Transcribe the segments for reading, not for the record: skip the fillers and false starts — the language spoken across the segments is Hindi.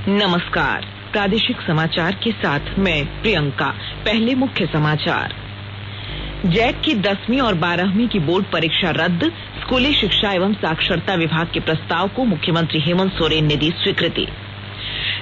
नमस्कार, प्रादेशिक समाचार के साथ मैं प्रियंका। पहले मुख्य समाचार। जैक की 10वीं और 12वीं की बोर्ड परीक्षा रद्द। स्कूली शिक्षा एवं साक्षरता विभाग के प्रस्ताव को मुख्यमंत्री हेमंत सोरेन ने दी स्वीकृति।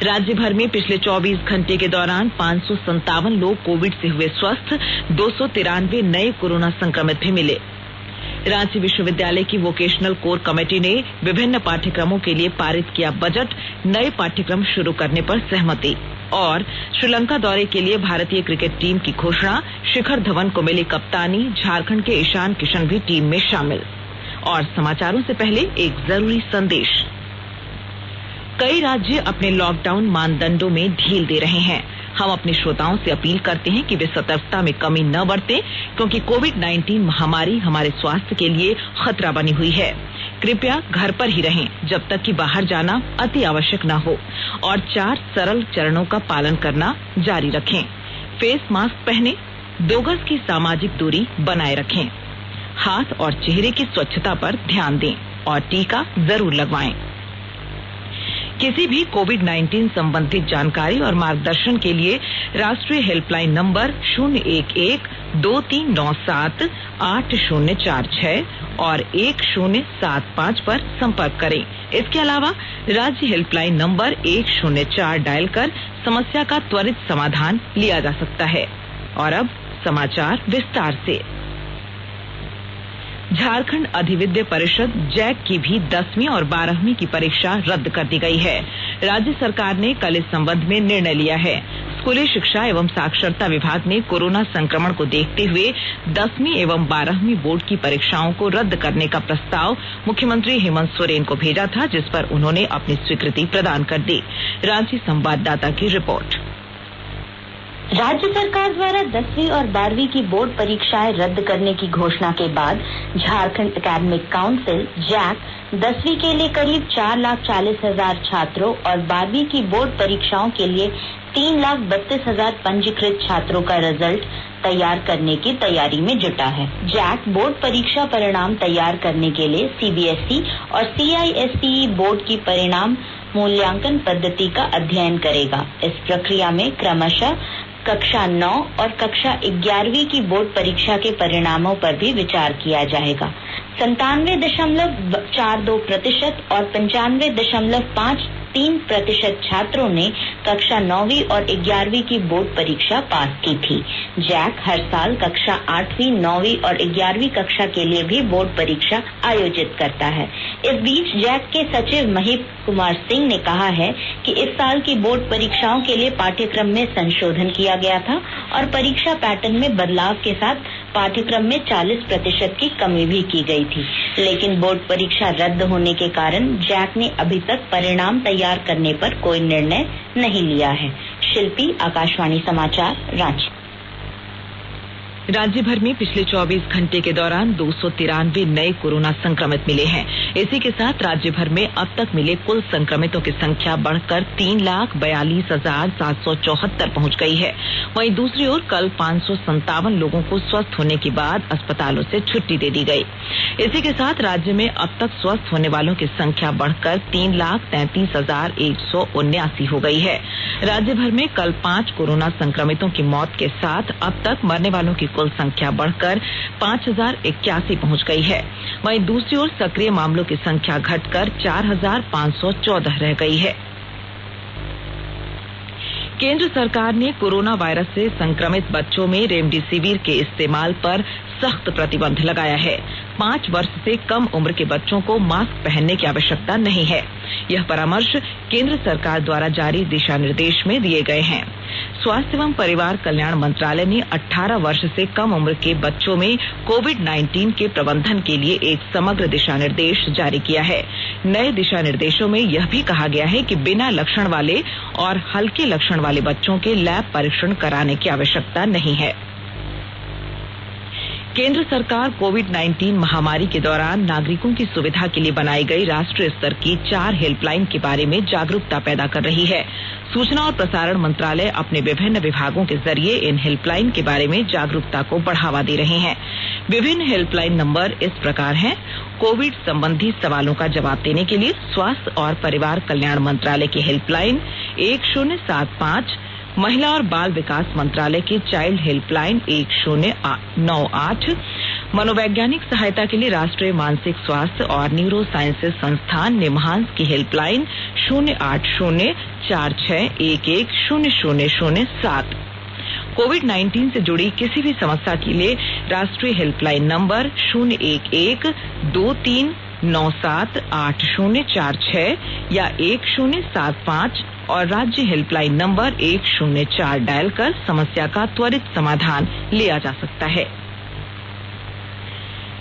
राज्य भर में पिछले 24 घंटे के दौरान 557 लोग कोविड से हुए स्वस्थ। 293 नए कोरोना संक्रमित भी मिले। रांची विश्वविद्यालय की वोकेशनल कोर कमेटी ने विभिन्न पाठ्यक्रमों के लिए पारित किया बजट। नए पाठ्यक्रम शुरू करने पर सहमति। और श्रीलंका दौरे के लिए भारतीय क्रिकेट टीम की घोषणा। शिखर धवन को मिली कप्तानी। झारखंड के ईशान किशन भी टीम में शामिल। और समाचारों से पहले एक जरूरी संदेश। कई राज्य अपने लॉकडाउन मानदंडों में ढील दे रहे हैं। हम अपने श्रोताओं से अपील करते हैं कि वे सतर्कता में कमी न बरतें, क्योंकि कोविड-19 महामारी हमारे स्वास्थ्य के लिए खतरा बनी हुई है। कृपया घर पर ही रहें जब तक कि बाहर जाना अति आवश्यक न हो, और 4 सरल चरणों का पालन करना जारी रखें। फेस मास्क पहनें, 2 गज की सामाजिक दूरी बनाए रखें, हाथ और चेहरे की स्वच्छता पर ध्यान दें और टीका जरूर लगवाएं। किसी भी कोविड-19 संबंधित जानकारी और मार्गदर्शन के लिए राष्ट्रीय हेल्पलाइन नंबर 011-2397-8046 और 1075 पर संपर्क करें। इसके अलावा राज्य हेल्पलाइन नंबर 104 डायल कर समस्या का त्वरित समाधान लिया जा सकता है। और अब समाचार विस्तार से। झारखंड अधिविद्य परिषद जैक की भी 10वीं और 12वीं की परीक्षा रद्द कर दी गई है। राज्य सरकार ने कल इस संबंध में निर्णय लिया है। स्कूली शिक्षा एवं साक्षरता विभाग ने कोरोना संक्रमण को देखते हुए 10वीं एवं 12वीं बोर्ड की परीक्षाओं को रद्द करने का प्रस्ताव मुख्यमंत्री हेमंत सोरेन को भेजा था, जिस पर उन्होंने अपनी स्वीकृति प्रदान कर दी। रांची संवाददाता की रिपोर्ट। राज्य सरकार द्वारा 10वीं और 12वीं की बोर्ड परीक्षाएं रद्द करने की घोषणा के बाद झारखंड एकेडमिक काउंसिल जैक 10वीं के लिए करीब 4,40,000 छात्रों और 12वीं की बोर्ड परीक्षाओं के लिए 3,32,000 पंजीकृत छात्रों का रिजल्ट तैयार करने की तैयारी में जुटा है। जैक बोर्ड परीक्षा परिणाम तैयार करने के लिए सीबीएसई और सीआईएससीई बोर्ड की परिणाम मूल्यांकन पद्धति का अध्ययन करेगा। इस प्रक्रिया में क्रमशः कक्षा 9 और कक्षा 11वीं की बोर्ड परीक्षा के परिणामों पर भी विचार किया जाएगा। 97.42% और 95.53% छात्रों ने कक्षा 9वीं और 11वीं की बोर्ड परीक्षा पास की थी। जैक हर साल कक्षा 8वीं, 9वीं और 11वीं कक्षा के लिए भी बोर्ड परीक्षा आयोजित करता है। इस बीच जैक के सचिव महीप कुमार सिंह ने कहा है कि इस साल की बोर्ड परीक्षाओं के लिए पाठ्यक्रम में संशोधन किया गया था और परीक्षा पैटर्न में बदलाव के साथ पाठ्यक्रम में 40% की कमी भी की गई थी। लेकिन बोर्ड परीक्षा रद्द होने के कारण जैक ने अभी तक परिणाम तैयार करने पर कोई निर्णय नहीं लिया है। शिल्पी, आकाशवाणी समाचार, रांची। राज्य भर में पिछले 24 घंटे के दौरान 293 नए कोरोना संक्रमित मिले हैं। इसी के साथ राज्य भर में अब तक मिले कुल संक्रमितों की संख्या बढ़कर 3,42,774 पहुंच गई है। वहीं दूसरी ओर कल 557 लोगों को स्वस्थ होने के बाद अस्पतालों से छुट्टी दे दी गई। इसी के साथ राज्य में अब तक स्वस्थ होने वालों की संख्या बढ़कर 3,33,179 हो गई है। राज्य भर में कल 5 कोरोना संक्रमितों की मौत के साथ अब तक मरने वालों की कुल संख्या बढ़कर 5,081 पहुंच गई है। वहीं दूसरी ओर सक्रिय मामलों की संख्या घटकर 4,514 रह गई है। केंद्र सरकार ने कोरोना वायरस से संक्रमित बच्चों में रेमडेसिविर के इस्तेमाल पर सख्त प्रतिबंध लगाया है। 5 वर्ष से कम उम्र के बच्चों को मास्क पहनने की आवश्यकता नहीं है। यह परामर्श केंद्र सरकार द्वारा जारी दिशा निर्देश में दिए गए हैं। स्वास्थ्य एवं परिवार कल्याण मंत्रालय ने 18 वर्ष से कम उम्र के बच्चों में कोविड-19 के प्रबंधन के लिए एक समग्र दिशा निर्देश जारी किया है। नए दिशा निर्देशों में यह भी कहा गया है कि बिना लक्षण वाले और हल्के लक्षण वाले बच्चों के लैब परीक्षण कराने की आवश्यकता नहीं है। केंद्र सरकार कोविड-19 महामारी के दौरान नागरिकों की सुविधा के लिए बनाई गई राष्ट्रीय स्तर की 4 हेल्पलाइन के बारे में जागरूकता पैदा कर रही है। सूचना और प्रसारण मंत्रालय अपने विभिन्न विभागों के जरिए इन हेल्पलाइन के बारे में जागरूकता को बढ़ावा दे रहे हैं। विभिन्न हेल्पलाइन नंबर इस प्रकार हैं। कोविड संबंधी सवालों का जवाब देने के लिए स्वास्थ्य और परिवार कल्याण मंत्रालय की हेल्पलाइन 1075, महिला और बाल विकास मंत्रालय की चाइल्ड हेल्पलाइन 1098, मनोवैज्ञानिक सहायता के लिए राष्ट्रीय मानसिक स्वास्थ्य और न्यूरो साइंसेज संस्थान निमहांस की हेल्पलाइन 08046110007। कोविड-19 से जुड़ी किसी भी समस्या के लिए राष्ट्रीय हेल्पलाइन नंबर 011-2397-8046 या 1075 और राज्य हेल्पलाइन नंबर 104 डायल कर समस्या का त्वरित समाधान लिया जा सकता है।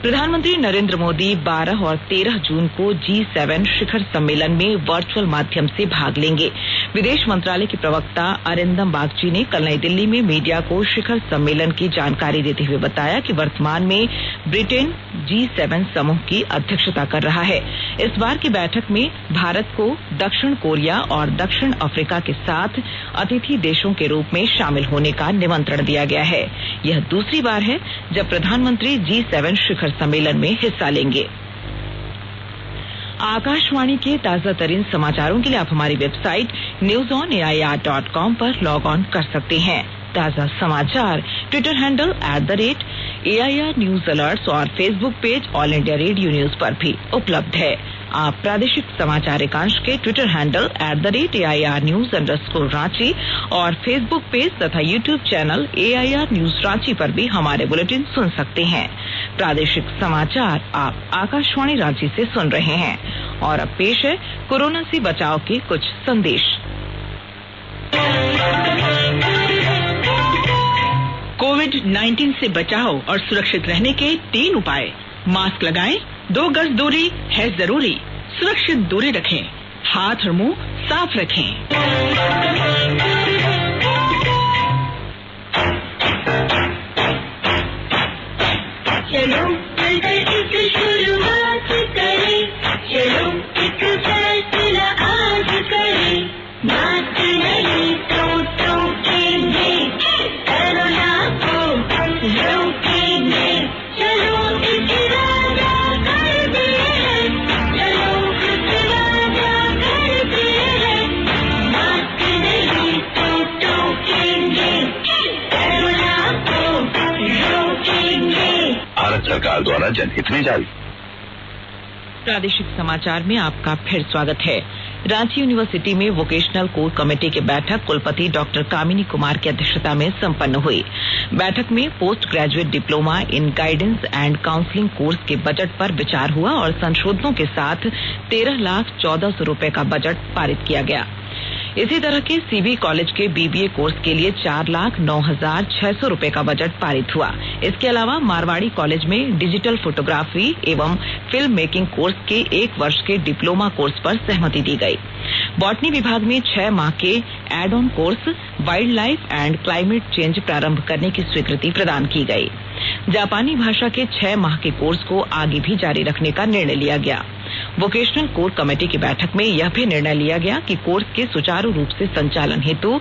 प्रधानमंत्री नरेंद्र मोदी 12 और 13 जून को G7 शिखर सम्मेलन में वर्चुअल माध्यम से भाग लेंगे। विदेश मंत्रालय के प्रवक्ता अरिंदम बागची ने कल नई दिल्ली में मीडिया को शिखर सम्मेलन की जानकारी देते हुए बताया कि वर्तमान में ब्रिटेन G7 समूह की अध्यक्षता कर रहा है। इस बार की बैठक में भारत को दक्षिण कोरिया और दक्षिण अफ्रीका के साथ अतिथि देशों के रूप में शामिल होने का निमंत्रण दिया गया है। यह दूसरी बार है जब प्रधानमंत्री G7 शिखर सम्मेलन में हिस्सा लेंगे। आकाशवाणी के ताजा तरीन समाचारों के लिए आप हमारी वेबसाइट newsonair.com पर लॉग ऑन कर सकते हैं। ताजा समाचार Twitter handle @AIR news alerts और Facebook page All India Radio news पर भी उपलब्ध है। आप प्रादेशिक समाचार एकांश के ट्विटर हैंडल @AIR news_रांची और फेसबुक पेज तथा YouTube channel AIR news Ranchi पर भी हमारे बुलेटिन सुन सकते हैं। प्रादेशिक समाचार आप आकाशवाणी रांची से सुन रहे हैं और अब पेश है कोरोना से बचाव के कुछ संदेश। कोविड-19 से बचाव और सुरक्षित रहने के 3 उपाय। मास्क लगाएं, 2 गज दूरी है जरूरी, सुरक्षित दूरी रखें, हाथ और मुंह साफ रखें। चलो मिलकर एक शुरुआत करें, चलो एक फैसला आज करें, मास्क नहीं तो टोकेंगे, कोरोना को रोकेंगे, चलो एक वादा करते हैं, चलो एक वादा करते हैं, मास्क नहीं तो टोकेंगे, कोरोना को रोकेंगे। भारत सरकार द्वारा जनहित में जारी। प्रादेशिक समाचार में आपका फिर स्वागत है। रांची यूनिवर्सिटी में वोकेशनल कोर कमेटी की बैठक कुलपति डॉक्टर कामिनी कुमार की अध्यक्षता में संपन्न हुई। बैठक में post graduate diploma in guidance and counselling course के बजट पर विचार हुआ और संशोधनों के साथ 13,14,00 रुपए का बजट पारित किया गया। इसी तरह के सीबी कॉलेज के BBA कोर्स के लिए 4,09,600 रुपए का बजट पारित हुआ। इसके अलावा मारवाड़ी कॉलेज में डिजिटल फोटोग्राफी एवं फिल्म मेकिंग कोर्स के 1 वर्ष के डिप्लोमा कोर्स पर सहमति दी गई। बॉटनी विभाग में 6 माह के add on course wild life and climate change प्रारंभ करने की स्वीकृति प्रदान की गई। जापानी भाषा के 6 माह के कोर्स को आगे भी जारी रखने का निर्णय लिया गया। वोकेशनल कोर कमेटी की बैठक में यह भी निर्णय लिया गया कि कोर्स के सुचारू रूप से संचालन हेतु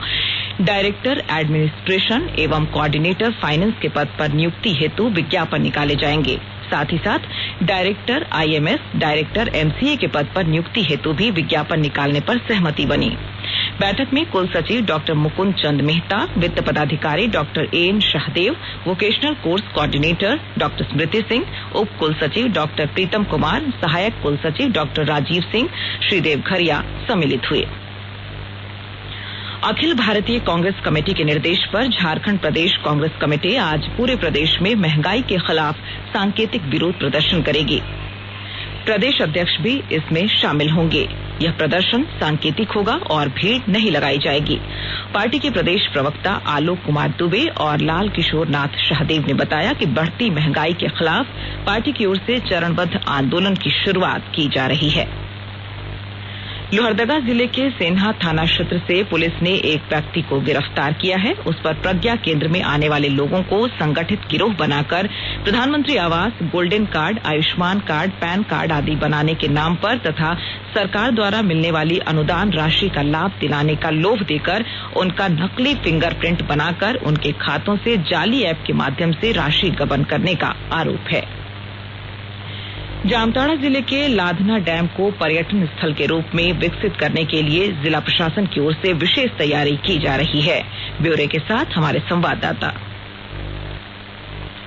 डायरेक्टर एडमिनिस्ट्रेशन एवं कोऑर्डिनेटर फाइनेंस के पद पर नियुक्ति हेतु विज्ञापन निकाले जाएंगे। साथ ही साथ डायरेक्टर IMS, डायरेक्टर MCA के पद पर नियुक्ति हेतु भी विज्ञापन निकालने पर सहमति बनी। बैठक में कुल सचिव डॉक्टर मुकुंद चंद मेहता, वित्त पदाधिकारी doctor AN Shahdeo, vocational course coordinator doctor Smriti Singh, उप कुल सचिव डॉक्टर प्रीतम कुमार, सहायक कुल सचिव डॉक्टर राजीव सिंह, श्रीदेव खरिया सम्मिलित हुए। अखिल भारतीय कांग्रेस कमेटी के निर्देश पर झारखंड प्रदेश कांग्रेस कमेटी आज पूरे प्रदेश में महंगाई के खिलाफ सांकेतिक विरोध प्रदर्शन करेगी। प्रदेश अध्यक्ष भी इसमें शामिल होंगे। यह प्रदर्शन सांकेतिक होगा और भीड़ नहीं लगाई जाएगी। पार्टी के प्रदेश प्रवक्ता आलोक कुमार दुबे और लाल किशोर नाथ शाहदेव ने बताया कि बढ़ती महंगाई के खिलाफ पार्टी की ओर से चरणबद्ध आंदोलन की शुरुआत की जा रही है। लोहरदगा जिले के सेन्हा थाना क्षेत्र से पुलिस ने एक व्यक्ति को गिरफ्तार किया है। उस पर प्रज्ञा केंद्र में आने वाले लोगों को संगठित गिरोह बनाकर प्रधानमंत्री आवास, golden card, Ayushman card, pan card आदि बनाने के नाम पर तथा सरकार द्वारा मिलने वाली अनुदान राशि का लाभ दिलाने का लोभ देकर उनका नकली फिंगरप्रिंट बनाकर उनके खातों से जाली ऐप के माध्यम से राशि गबन करने का आरोप है। जामताड़ा जिले के लाधना डैम को पर्यटन स्थल के रूप में विकसित करने के लिए जिला प्रशासन की ओर से विशेष तैयारी की जा रही है। ब्यौरे के साथ हमारे संवाददाता।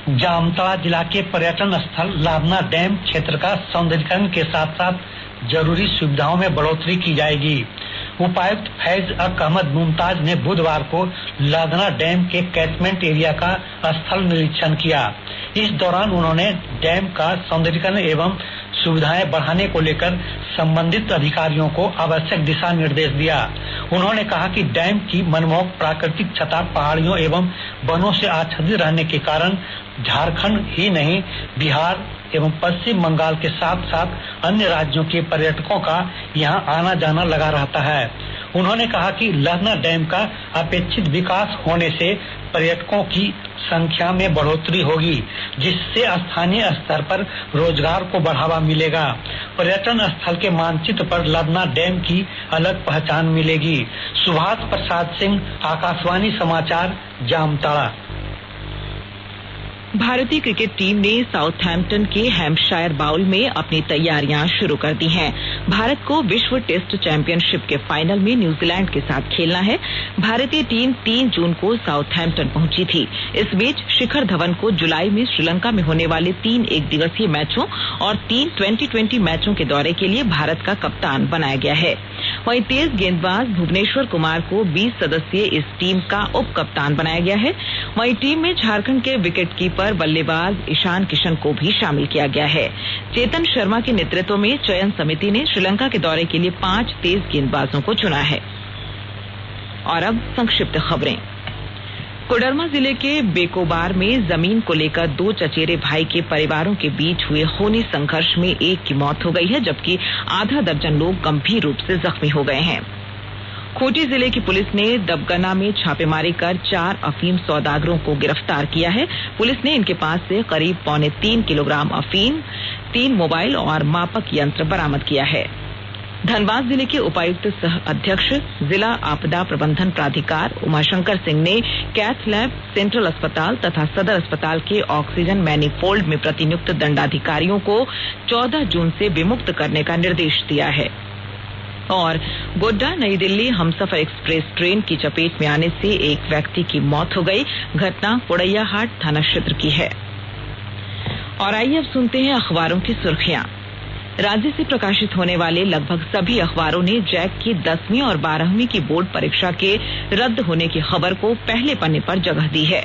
जामताड़ा जिला के पर्यटन स्थल लाधना डैम क्षेत्र का सौंदर्यीकरण के साथ साथ जरूरी सुविधाओं में बढ़ोतरी की जाएगी। उपायुक्त फैज अक अहमद मुमताज ने बुधवार को लाधना डैम के कैचमेंट एरिया का स्थल निरीक्षण किया। इस दौरान उन्होंने डैम का सौंदर्यीकरण एवं सुविधाएं बढ़ाने को लेकर संबंधित अधिकारियों को आवश्यक दिशा निर्देश दिया। उन्होंने कहा कि डैम की मनमोहक प्राकृतिक छटा पहाड़ियों एवं वनों से आच्छादित रहने के कारण झारखंड ही नहीं, बिहार एवं पश्चिम बंगाल के साथ साथ अन्य राज्यों के पर्यटकों का यहां आना जाना लगा रहता है। उन्होंने कहा कि लाधना डैम का अपेक्षित विकास होने से पर्यटकों की संख्या में बढ़ोतरी होगी, जिससे स्थानीय स्तर पर रोजगार को बढ़ावा मिलेगा। पर्यटन स्थल के मानचित्र पर लाधना डैम की अलग पहचान मिलेगी। सुभाष प्रसाद सिंह, आकाशवाणी समाचार, जामताड़ा। भारतीय क्रिकेट टीम ने साउथहैम्पटन के हैम्पशायर बाउल में अपनी तैयारियां शुरू कर दी हैं। भारत को विश्व टेस्ट चैंपियनशिप के फाइनल में न्यूजीलैंड के साथ खेलना है। भारतीय टीम 3 जून को साउथहैम्पटन पहुंची थी। इस बीच शिखर धवन को जुलाई में श्रीलंका में होने वाले 3 एकदिवसीय मैचों और 3 2020 मैचों के दौरे के लिए भारत का कप्तान बनाया गया है। वहीं तेज गेंदबाज भुवनेश्वर कुमार को 20 सदस्यीय इस टीम का उप कप्तान बनाया गया है। वहीं टीम में झारखंड के विकेट कीपर बल्लेबाज ईशान किशन को भी शामिल किया गया है। चेतन शर्मा के नेतृत्व में चयन समिति ने श्रीलंका के दौरे के लिए 5 तेज गेंदबाजों को चुना है। और अब संक्षिप्त खबरें। कोडरमा जिले के बेकोबार में जमीन को लेकर 2 चचेरे भाई के परिवारों के बीच हुए खूनी संघर्ष में एक की मौत हो गई है, जबकि आधा दर्जन लोग गंभीर रूप से जख्मी हो गए हैं। खूंटी जिले की पुलिस ने दबगना में छापेमारी कर 4 अफीम सौदागरों को गिरफ्तार किया है। पुलिस ने इनके पास से करीब 3.25 किलोग्राम अफीम, 3 मोबाइल और मापक यंत्र बरामद किया है। धनबाद जिले के उपायुक्त सह अध्यक्ष जिला आपदा प्रबंधन प्राधिकार उमाशंकर सिंह ने कैथ लैब, सेंट्रल अस्पताल तथा सदर अस्पताल के ऑक्सीजन मैनीफोल्ड में प्रतिनियुक्त दंडाधिकारियों को 14 जून से विमुक्त करने का निर्देश दिया है। और गोड्डा नई दिल्ली हमसफर एक्सप्रेस ट्रेन की चपेट में आने से एक व्यक्ति की मौत हो गई। घटना पोड़ैयाहाट थाना क्षेत्र की है। और आइए अब सुनते हैं अखबारों की सुर्खियां। राज्य से प्रकाशित होने वाले लगभग सभी अखबारों ने जैक की 10वीं और 12वीं की बोर्ड परीक्षा के रद्द होने की खबर को पहले पन्ने पर जगह दी है।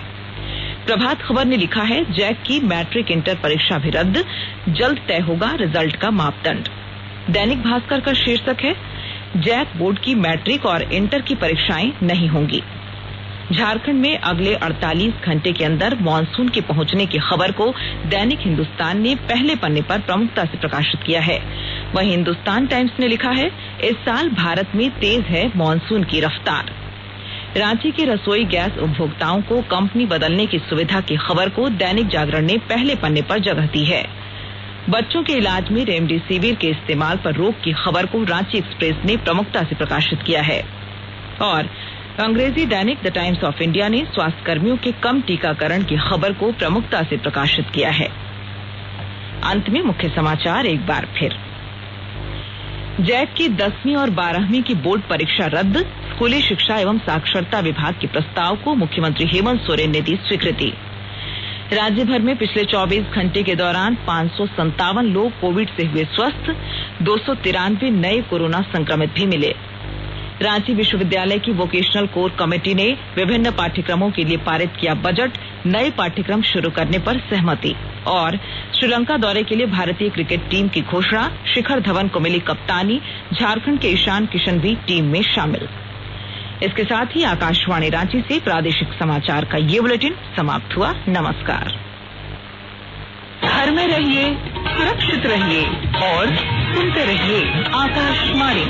प्रभात खबर ने लिखा है, जैक की मैट्रिक इंटर परीक्षा भी रद्द, जल्द तय होगा रिजल्ट का मापदंड। दैनिक भास्कर का शीर्षक है, जैक बोर्ड की मैट्रिक और इंटर की परीक्षाएं नहीं होंगी। झारखंड में अगले 48 घंटे के अंदर मानसून के पहुंचने की खबर को दैनिक हिंदुस्तान ने पहले पन्ने पर प्रमुखता से प्रकाशित किया है। वहीं हिंदुस्तान टाइम्स ने लिखा है, इस साल भारत में तेज है मानसून की रफ्तार। रांची के रसोई गैस उपभोक्ताओं को कंपनी बदलने की सुविधा की खबर को दैनिक जागरण ने पहले पन्ने पर जगह दी है। बच्चों के इलाज में रेमडेसिविर के इस्तेमाल पर रोक की खबर को रांची एक्सप्रेस ने प्रमुखता से प्रकाशित किया है। और अंग्रेजी दैनिक द टाइम्स ऑफ इंडिया ने स्वास्थ्य कर्मियों के कम टीकाकरण की खबर को प्रमुखता से प्रकाशित किया है। अंत में मुख्य समाचार एक बार फिर। जैक की 10वीं और 12वीं की बोर्ड परीक्षा रद्द, स्कूली शिक्षा एवं साक्षरता विभाग के प्रस्ताव को मुख्यमंत्री हेमंत सोरेन ने दी स्वीकृति। राज्य भर में पिछले 24 घंटे के दौरान 557 लोग कोविड से हुए स्वस्थ, 293 नए कोरोना संक्रमित भी मिले। रांची विश्वविद्यालय की वोकेशनल कोर कमेटी ने विभिन्न पाठ्यक्रमों के लिए पारित किया बजट, नए पाठ्यक्रम शुरू करने पर सहमति। और श्रीलंका दौरे के लिए भारतीय क्रिकेट टीम की घोषणा, शिखर धवन को मिली कप्तानी, झारखंड के ईशान किशन भी टीम में शामिल। इसके साथ ही आकाशवाणी रांची से प्रादेशिक समाचार का ये बुलेटिन समाप्त हुआ। नमस्कार। घर में रहिए, सुरक्षित रहिए और सुनते रहिए आकाशवाणी।